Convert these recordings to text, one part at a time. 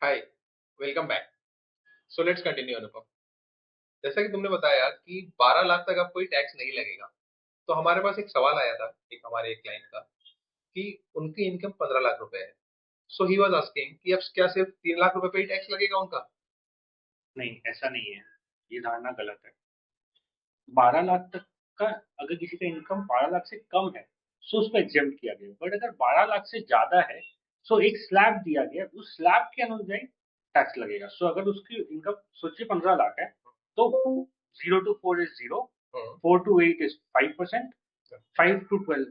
Hi, welcome back. So let's continue Anupam. जैसा कि तुमने बताया कि 12 लाख तक अब कोई टैक्स नहीं लगेगा। तो हमारे पास एक सवाल आया था, हमारे एक क्लाइंट का, कि उनकी इनकम 15 लाख रुपए है। सो ही वाज आस्किंग कि अब क्या सिर्फ 3 लाख रुपए पे ही टैक्स लगेगा उनका? नहीं, ऐसा नहीं है। ये धारणा गलत है। 12 लाख तक का, अगर किसी का इनकम 12 लाख से कम है, सो उसको एग्जेम्प्ट किया गया। बट अगर 12 लाख से ज़्यादा है, सो एक स्लैब दिया गया, उस स्लैब के अनुযাयी टैक्स लगेगा। सो अगर उसकी इनकम सोचिए 15 लाख है, तो 0 to 4 is 0, hmm. 4 to 8 is 5%, 5 to 12,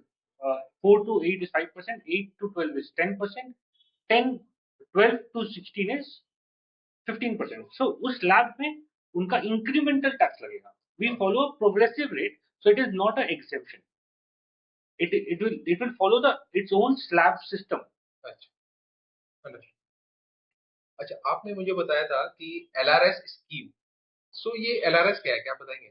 4 to 8 is 5%, 8 to 12 is 10%, 10, 12 to 16 is 15%। सो उस स्लैब में उनका इंक्रीमेंटल टैक्स लगेगा। We follow progressive rate, so it is not a exception. It will follow the its own slab system. अच्छा, understood। अच्छा, आपने मुझे बताया था कि एलआरएस स्कीम। सो ये एलआरएस क्या है, क्या आप बताएंगे?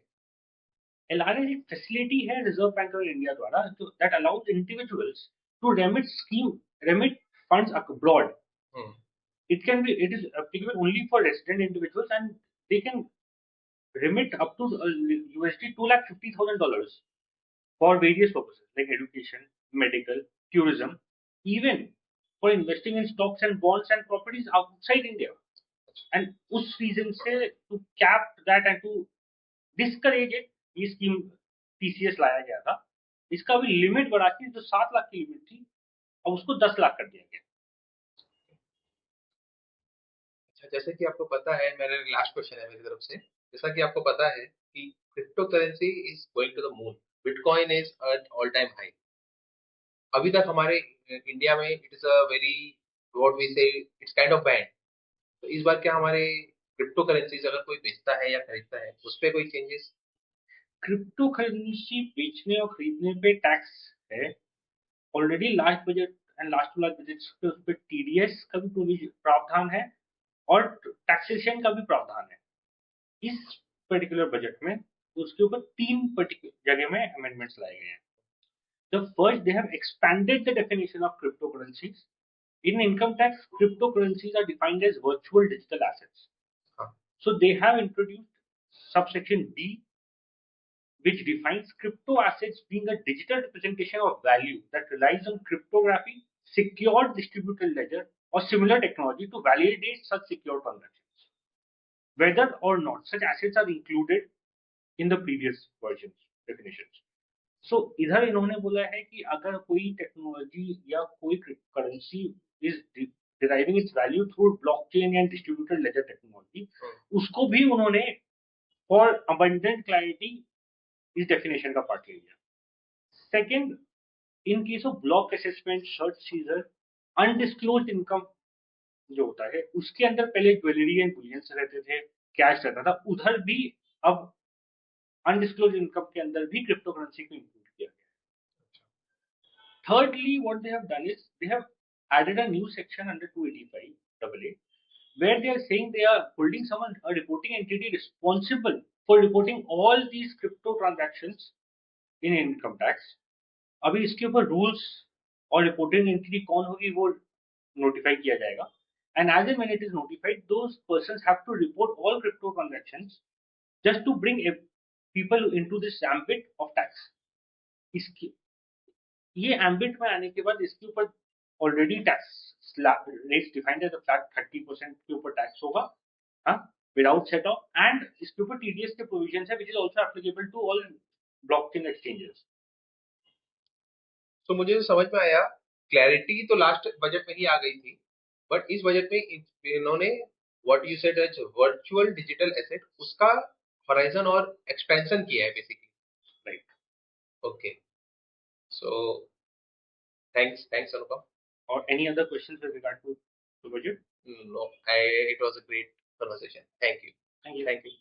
एलआरएस एक फैसिलिटी है रिजर्व बैंक ऑफ इंडिया द्वारा, that allows individuals to remit funds abroad. Hmm. It is applicable only for resident individuals, and they can remit up to USD $250,000 for various purposes like education, medical, tourism, even for investing in stocks and bonds and properties outside India. And उस reason से to cap that and to discourage it, ये scheme TCS लाया गया था। इसका भी limit बढ़ा के जो 7 लाख की लिमिट थी, अब उसको 10 लाख कर दिया गया। अच्छा, जैसे कि आपको पता है, मेरा लास्ट क्वेश्चन है मेरी तरफ से। जैसा कि आपको पता है कि crypto currency is going to the moon. Bitcoin is at all time high. अभी तक हमारे इंडिया में it is a very, what we say, it's kind of band. तो इस बार क्या हमारे क्रिप्टो करेंसीज अगर कोई बेचता है या खरीदता है उस पे कोई चेंजेस? क्रिप्टो करेंसी बेचने और खरीदने पे टैक्स है। Already last budget and last to last budget पे उस पर टीडीएस का भी प्रावधान है, और टैक्सेशन का भी प्रावधान है। इस पर्टिकुलर बजट में उसके ऊपर तीन पर्टिकुलर जगह में अमेंडमेंट्स लाए गए हैं। The first, they have expanded the definition of crypto currencies. In income tax, crypto currencies are defined as virtual digital assets. हाँ। So they have introduced subsection D, which defines crypto assets being a digital representation of value that relies on cryptography, secured distributed ledger, or similar technology to validate such secure transactions, whether or not such assets are included in the previous versions definitions. So इधर इन्होंने बोला है कि अगर कोई technology या कोई currency is deriving it's value through blockchain and distributed laser technology, उसको भी उन्होंने फॉर अबंडेंट क्लैरिटी इस डेफिनेशन का पार्ट ले लिया। Second, in case of block assessment, search seizure, undisclosed income जो होता है, उसके अंदर पहले ज्वेलरी एंड बुलियंस रहते थे, कैश रहता था, उधर भी अब अनडिस्क्लोज्ड इनकम के अंदर भी क्रिप्टो करेंसी को इंक्लूड किया गया। Thirdly, what they have done is they have added a new section under 285 AA, where they are saying they are holding someone, a reporting entity responsible for reporting all these crypto transactions in income tax। अभी इसके ऊपर rules और reporting entity कौन होगी वो notify किया जाएगा। And as and when it is notified, those persons have to report all crypto transactions just to bring people into this ambit of tax. इसकी ये एम्बिट में आने के बाद इसके ऊपर ऑलरेडी टैक्स रेट्स डिफाइंड है, फ्लैट 30% के ऊपर टैक्स होगा, हाँ, विदाउट सेट ऑफ। एंड इसके ऊपर टीडीएस के प्रोविजन है, which is also applicable to all blockchain exchanges. तो मुझे जो समझ में आया, क्लैरिटी तो लास्ट बजट में ही आ गई थी, बट इस बजट में इन्होंने what you said as virtual digital asset, उसका होराइजन और एक्सपेंशन किया है basically. Right. Okay. So thanks, thanks Anupam. और any other question with regard to budget? No, I, it was a great conversation. Thank you. Thank you. Thank you.